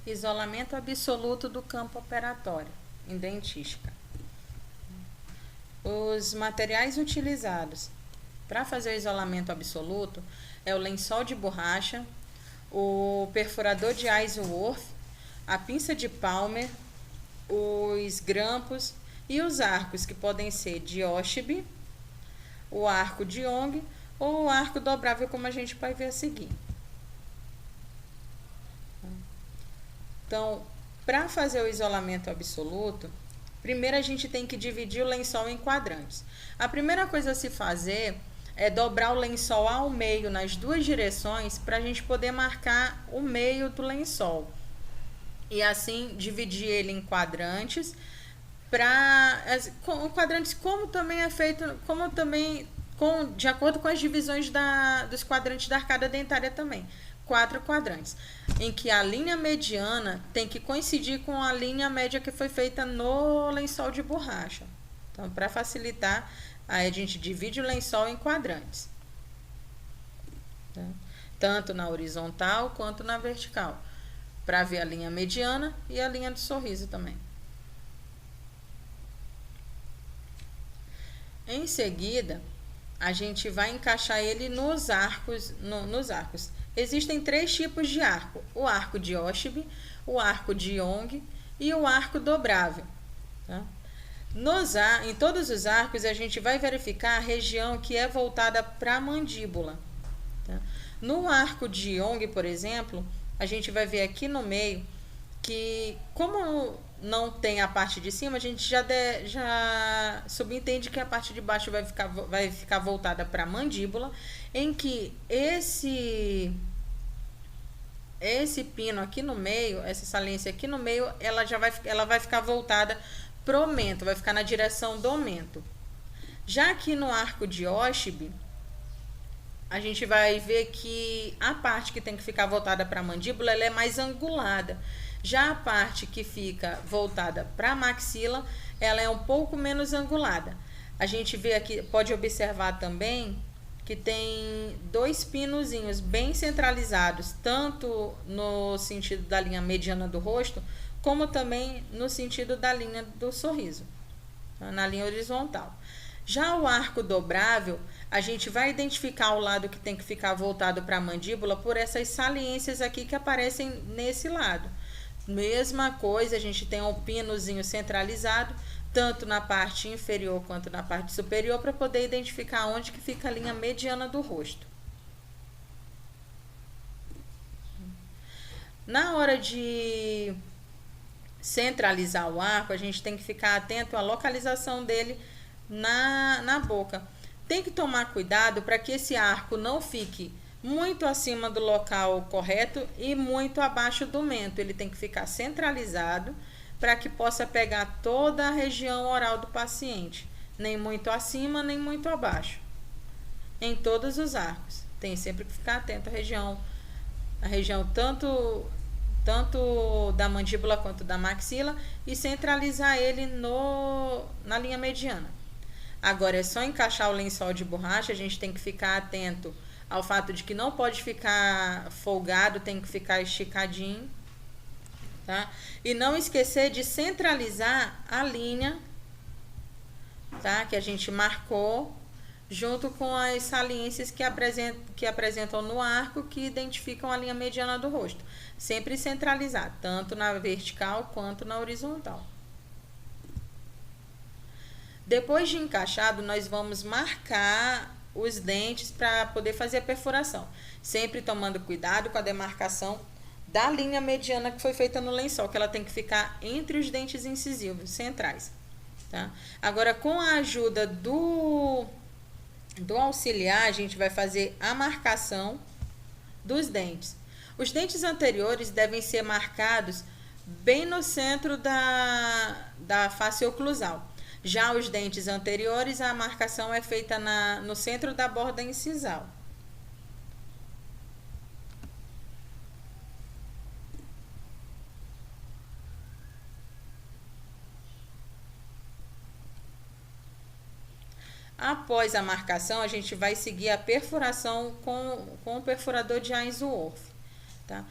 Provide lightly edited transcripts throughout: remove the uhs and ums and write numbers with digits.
Isolamento absoluto do campo operatório em dentística. Os materiais utilizados para fazer o isolamento absoluto é o lençol de borracha, o perfurador de Ainsworth, a pinça de Palmer, os grampos e os arcos, que podem ser de Oshib, o arco de Young ou o arco dobrável, como a gente vai ver a seguir. Então, para fazer o isolamento absoluto, primeiro a gente tem que dividir o lençol em quadrantes. A primeira coisa a se fazer é dobrar o lençol ao meio nas duas direções para a gente poder marcar o meio do lençol. E assim dividir ele em quadrantes quadrantes, como também é feito, como também de acordo com as divisões dos quadrantes da arcada dentária também. 4 quadrantes, em que a linha mediana tem que coincidir com a linha média que foi feita no lençol de borracha. Então, para facilitar, aí a gente divide o lençol em quadrantes, tá? Tanto na horizontal quanto na vertical, para ver a linha mediana e a linha do sorriso também. Em seguida, a gente vai encaixar ele nos arcos. Existem 3 tipos de arco: o arco de Oshib, o arco de Young e o arco dobrável, tá? Em todos os arcos, a gente vai verificar a região que é voltada para a mandíbula, tá? No arco de Young, por exemplo, a gente vai ver aqui no meio que, como não tem a parte de cima, a gente já subentende que a parte de baixo vai ficar voltada para a mandíbula, em que esse pino aqui no meio, essa saliência aqui no meio, ela vai ficar voltada pro mento, vai ficar na direção do mento. Já aqui no arco de Oshib, a gente vai ver que a parte que tem que ficar voltada para a mandíbula, ela é mais angulada. Já a parte que fica voltada para a maxila, ela é um pouco menos angulada. A gente vê aqui, pode observar também que tem 2 pinozinhos bem centralizados, tanto no sentido da linha mediana do rosto, como também no sentido da linha do sorriso, na linha horizontal. Já o arco dobrável, a gente vai identificar o lado que tem que ficar voltado para a mandíbula por essas saliências aqui que aparecem nesse lado. Mesma coisa, a gente tem um pinozinho centralizado, tanto na parte inferior quanto na parte superior, para poder identificar onde que fica a linha mediana do rosto. Na hora de centralizar o arco, a gente tem que ficar atento à localização dele na boca. Tem que tomar cuidado para que esse arco não fique muito acima do local correto e muito abaixo do mento. Ele tem que ficar centralizado para que possa pegar toda a região oral do paciente, nem muito acima, nem muito abaixo. Em todos os arcos, tem sempre que ficar atento à região tanto da mandíbula quanto da maxila, e centralizar ele na linha mediana. Agora, é só encaixar o lençol de borracha, a gente tem que ficar atento ao fato de que não pode ficar folgado, tem que ficar esticadinho, tá? E não esquecer de centralizar a linha, tá? Que a gente marcou, junto com as saliências que apresentam no arco, que identificam a linha mediana do rosto. Sempre centralizar, tanto na vertical quanto na horizontal. Depois de encaixado, nós vamos marcar os dentes para poder fazer a perfuração, sempre tomando cuidado com a demarcação da linha mediana que foi feita no lençol, que ela tem que ficar entre os dentes incisivos centrais, tá? Agora, com a ajuda do auxiliar, a gente vai fazer a marcação dos dentes. Os dentes anteriores devem ser marcados bem no centro da face oclusal. Já os dentes anteriores, a marcação é feita no centro da borda incisal. Após a marcação, a gente vai seguir a perfuração com o perfurador de Ainsworth, tá?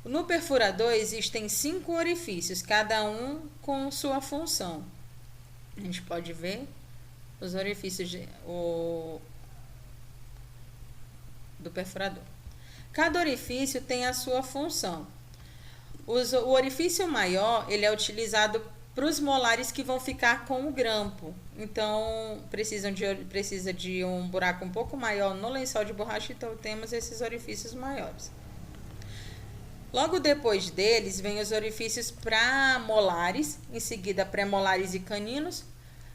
No perfurador existem 5 orifícios, cada um com sua função. A gente pode ver os orifícios do perfurador. Cada orifício tem a sua função. O orifício maior, ele é utilizado para os molares que vão ficar com o grampo. Então, precisa de um buraco um pouco maior no lençol de borracha, então temos esses orifícios maiores. Logo depois deles, vem os orifícios para molares, em seguida pré-molares e caninos,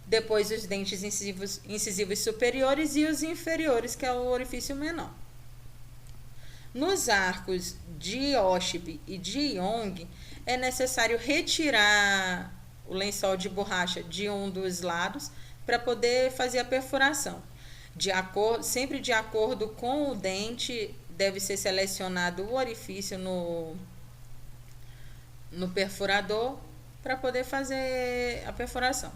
depois os dentes incisivos superiores e os inferiores, que é o orifício menor. Nos arcos de Oshib e de Young, é necessário retirar o lençol de borracha de um dos lados para poder fazer a perfuração. Sempre de acordo com o dente, deve ser selecionado o orifício no perfurador para poder fazer a perfuração.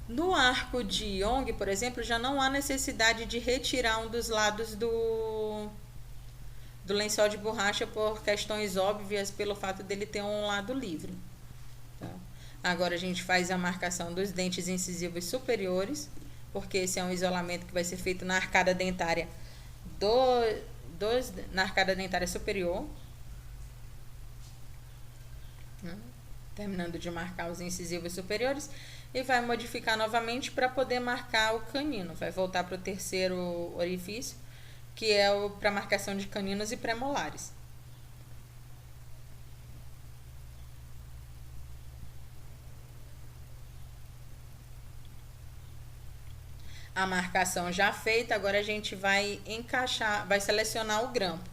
No arco de Young, por exemplo, já não há necessidade de retirar um dos lados do lençol de borracha por questões óbvias, pelo fato dele ter um lado livre. Tá? Agora a gente faz a marcação dos dentes incisivos superiores, porque esse é um isolamento que vai ser feito na arcada dentária na arcada dentária superior. Terminando de marcar os incisivos superiores, e vai modificar novamente para poder marcar o canino. Vai voltar para o terceiro orifício, que é para marcação de caninos e pré-molares. A marcação já feita, agora a gente vai vai selecionar o grampo.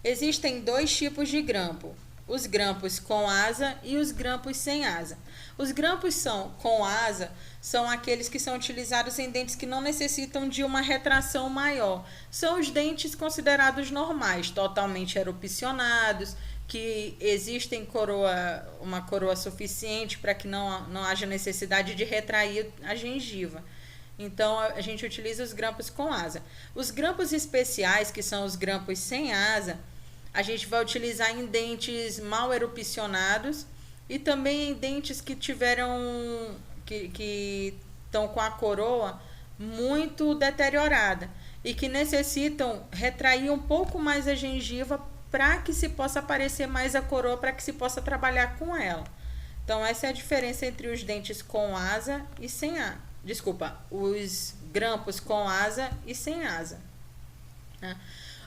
Existem 2 tipos de grampo: os grampos com asa e os grampos sem asa. Os grampos com asa são aqueles que são utilizados em dentes que não necessitam de uma retração maior. São os dentes considerados normais, totalmente erupcionados, que existem uma coroa suficiente para que não haja necessidade de retrair a gengiva. Então, a gente utiliza os grampos com asa. Os grampos especiais, que são os grampos sem asa, a gente vai utilizar em dentes mal erupcionados e também em dentes que que estão com a coroa muito deteriorada e que necessitam retrair um pouco mais a gengiva para que se possa aparecer mais a coroa, para que se possa trabalhar com ela. Então, essa é a diferença entre os dentes com asa e sem asa. Os grampos com asa e sem asa.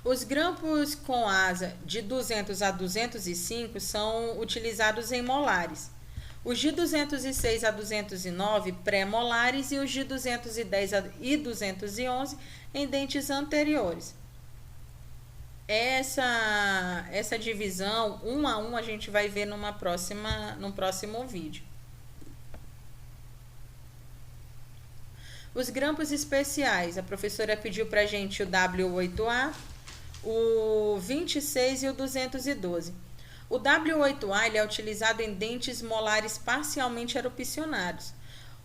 Os grampos com asa de 200 a 205 são utilizados em molares. Os de 206 a 209 pré-molares e os de 210 e 211 em dentes anteriores. Essa divisão, um a um, a gente vai ver num próximo vídeo. Os grampos especiais, a professora pediu para a gente o W8A, o 26 e o 212. O W8A ele é utilizado em dentes molares parcialmente erupcionados.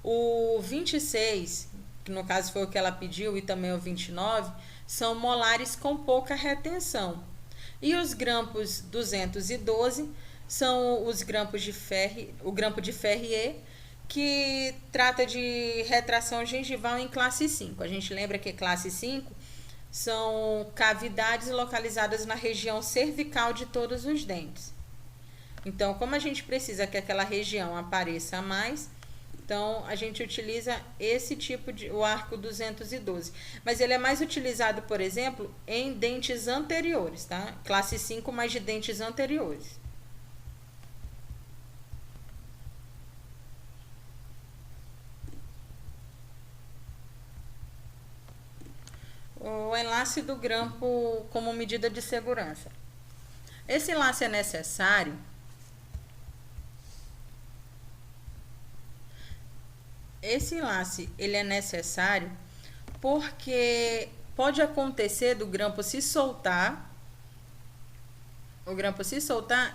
O 26, que no caso foi o que ela pediu, e também o 29, são molares com pouca retenção. E os grampos 212 são os grampos o grampo de Ferrier, que trata de retração gengival em classe 5. A gente lembra que classe 5 são cavidades localizadas na região cervical de todos os dentes. Então, como a gente precisa que aquela região apareça mais, então a gente utiliza esse tipo o arco 212. Mas ele é mais utilizado, por exemplo, em dentes anteriores, tá? Classe 5, mas de dentes anteriores. O enlace do grampo como medida de segurança. Esse enlace é necessário porque pode acontecer do grampo se soltar,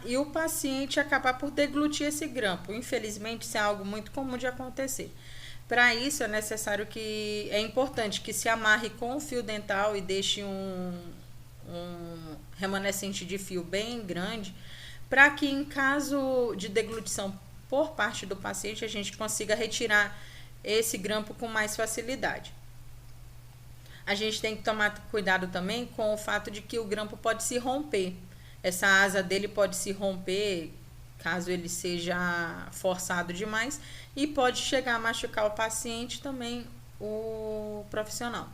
e o paciente acabar por deglutir esse grampo. Infelizmente, isso é algo muito comum de acontecer. Para isso, é importante que se amarre com o fio dental e deixe um remanescente de fio bem grande, para que em caso de deglutição por parte do paciente, a gente consiga retirar esse grampo com mais facilidade. A gente tem que tomar cuidado também com o fato de que o grampo pode se romper. Essa asa dele pode se romper caso ele seja forçado demais e pode chegar a machucar o paciente também, o profissional.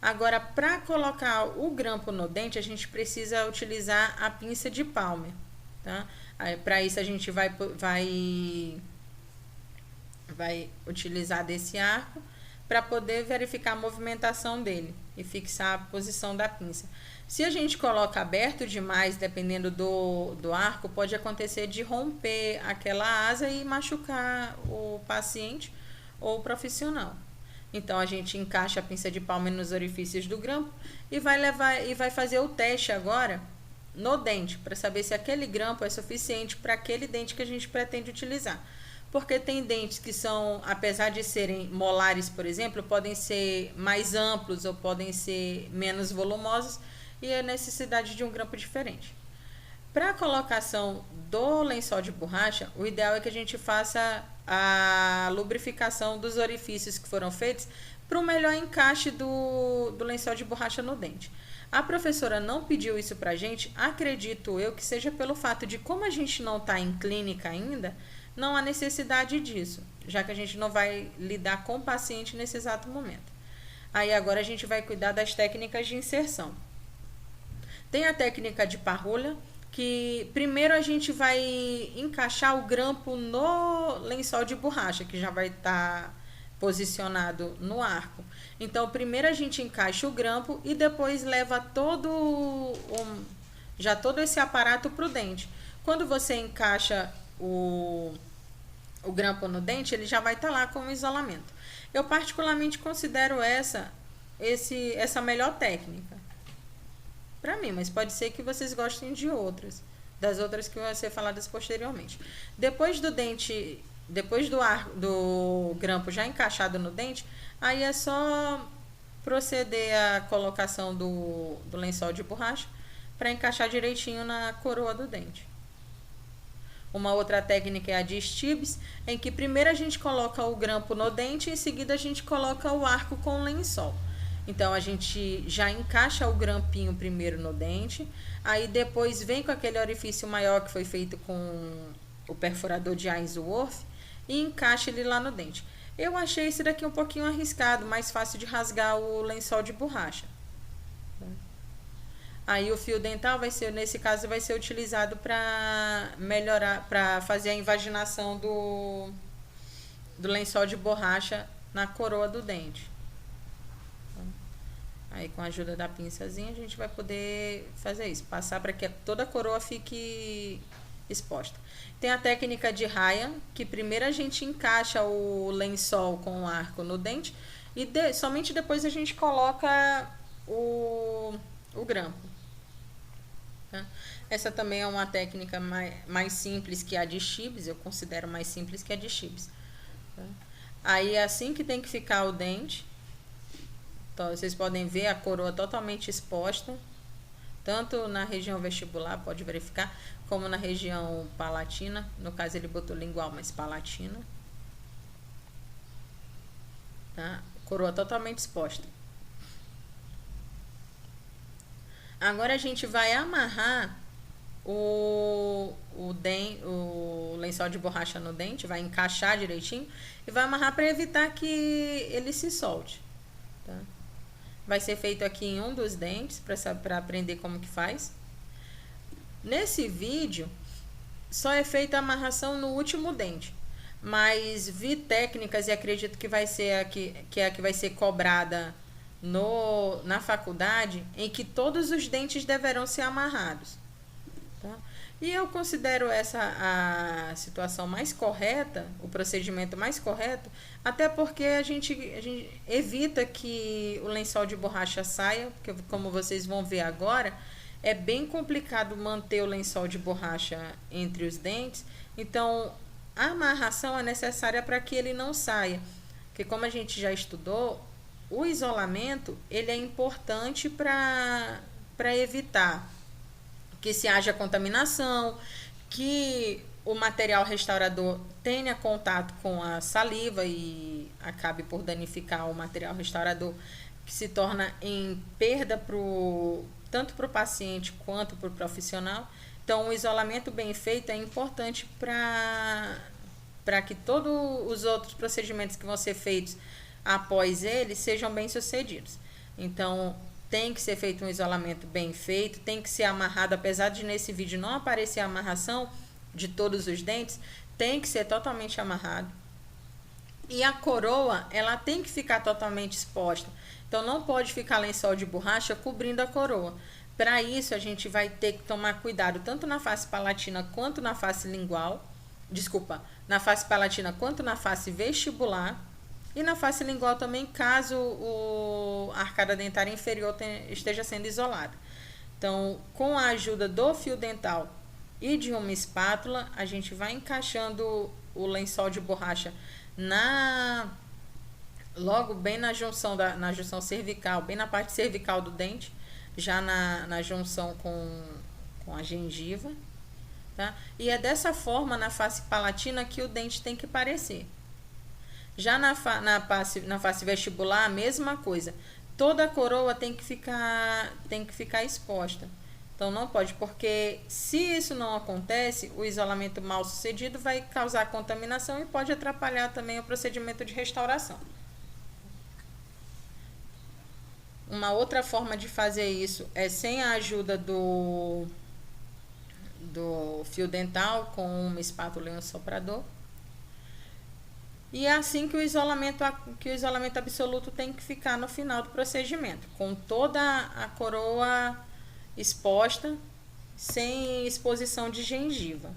Agora, para colocar o grampo no dente, a gente precisa utilizar a pinça de Palmer, tá? Para isso a gente vai utilizar desse arco para poder verificar a movimentação dele e fixar a posição da pinça. Se a gente coloca aberto demais, dependendo do arco, pode acontecer de romper aquela asa e machucar o paciente ou o profissional. Então a gente encaixa a pinça de Palmer nos orifícios do grampo e vai fazer o teste agora no dente para saber se aquele grampo é suficiente para aquele dente que a gente pretende utilizar. Porque tem dentes que são, apesar de serem molares, por exemplo, podem ser mais amplos ou podem ser menos volumosos e a necessidade de um grampo diferente. Para a colocação do lençol de borracha, o ideal é que a gente faça a lubrificação dos orifícios que foram feitos para o melhor encaixe do lençol de borracha no dente. A professora não pediu isso para a gente, acredito eu que seja pelo fato de como a gente não está em clínica ainda, não há necessidade disso, já que a gente não vai lidar com o paciente nesse exato momento. Aí agora a gente vai cuidar das técnicas de inserção. Tem a técnica de parrulha, que primeiro a gente vai encaixar o grampo no lençol de borracha, que já vai estar posicionado no arco. Então, primeiro a gente encaixa o grampo e depois leva todo esse aparato para o dente. Quando você encaixa o grampo no dente, ele já vai estar lá com o isolamento. Eu particularmente considero essa melhor técnica para mim, mas pode ser que vocês gostem de outras, das outras que vão ser faladas posteriormente. Depois do grampo já encaixado no dente, aí é só proceder à colocação do lençol de borracha para encaixar direitinho na coroa do dente. Uma outra técnica é a de Stibs, em que primeiro a gente coloca o grampo no dente e em seguida a gente coloca o arco com o lençol. Então, a gente já encaixa o grampinho primeiro no dente, aí depois vem com aquele orifício maior que foi feito com o perfurador de Ainsworth e encaixa ele lá no dente. Eu achei esse daqui um pouquinho arriscado, mais fácil de rasgar o lençol de borracha. Aí o fio dental nesse caso, vai ser utilizado para melhorar, para fazer a invaginação do lençol de borracha na coroa do dente. Aí com a ajuda da pinçazinha a gente vai poder fazer isso, passar para que toda a coroa fique exposta. Tem a técnica de raia, que primeiro a gente encaixa o lençol com o arco no dente e somente depois a gente coloca o grampo. Tá? Essa também é uma técnica mais simples que a de Stibs, eu considero mais simples que a de Stibs. Tá? Aí é assim que tem que ficar o dente. Então, vocês podem ver a coroa totalmente exposta, tanto na região vestibular, pode verificar, como na região palatina. No caso, ele botou lingual, mas palatina. Tá? Coroa totalmente exposta. Agora a gente vai amarrar o lençol de borracha no dente, vai encaixar direitinho e vai amarrar para evitar que ele se solte. Tá? Vai ser feito aqui em um dos dentes, para aprender como que faz. Nesse vídeo, só é feita a amarração no último dente. Mas vi técnicas e acredito que vai ser que é a que vai ser cobrada na faculdade, em que todos os dentes deverão ser amarrados. Tá? E eu considero essa a situação mais correta, o procedimento mais correto, até porque a gente evita que o lençol de borracha saia, porque como vocês vão ver agora, é bem complicado manter o lençol de borracha entre os dentes, então a amarração é necessária para que ele não saia, porque como a gente já estudou, o isolamento ele é importante para evitar que se haja contaminação, que o material restaurador tenha contato com a saliva e acabe por danificar o material restaurador, que se torna em perda tanto para o paciente quanto para o profissional. Então, o isolamento bem feito é importante para que todos os outros procedimentos que vão ser feitos após ele sejam bem sucedidos. Então, tem que ser feito um isolamento bem feito, tem que ser amarrado, apesar de nesse vídeo não aparecer a amarração de todos os dentes, tem que ser totalmente amarrado. E a coroa, ela tem que ficar totalmente exposta. Então, não pode ficar lençol de borracha cobrindo a coroa. Para isso, a gente vai ter que tomar cuidado tanto na face palatina quanto na face lingual. Desculpa, na face palatina quanto na face vestibular. E na face lingual também, caso a arcada dentária inferior esteja sendo isolada. Então, com a ajuda do fio dental e de uma espátula, a gente vai encaixando o lençol de borracha logo bem na junção cervical, bem na parte cervical do dente, já na junção com a gengiva, tá? E é dessa forma na face palatina que o dente tem que parecer. Já na face vestibular, a mesma coisa. Toda a coroa tem que ficar exposta. Então, não pode, porque se isso não acontece, o isolamento mal sucedido vai causar contaminação e pode atrapalhar também o procedimento de restauração. Uma outra forma de fazer isso é sem a ajuda do fio dental, com uma espátula e um soprador. E é assim que o isolamento absoluto tem que ficar no final do procedimento, com toda a coroa exposta, sem exposição de gengiva.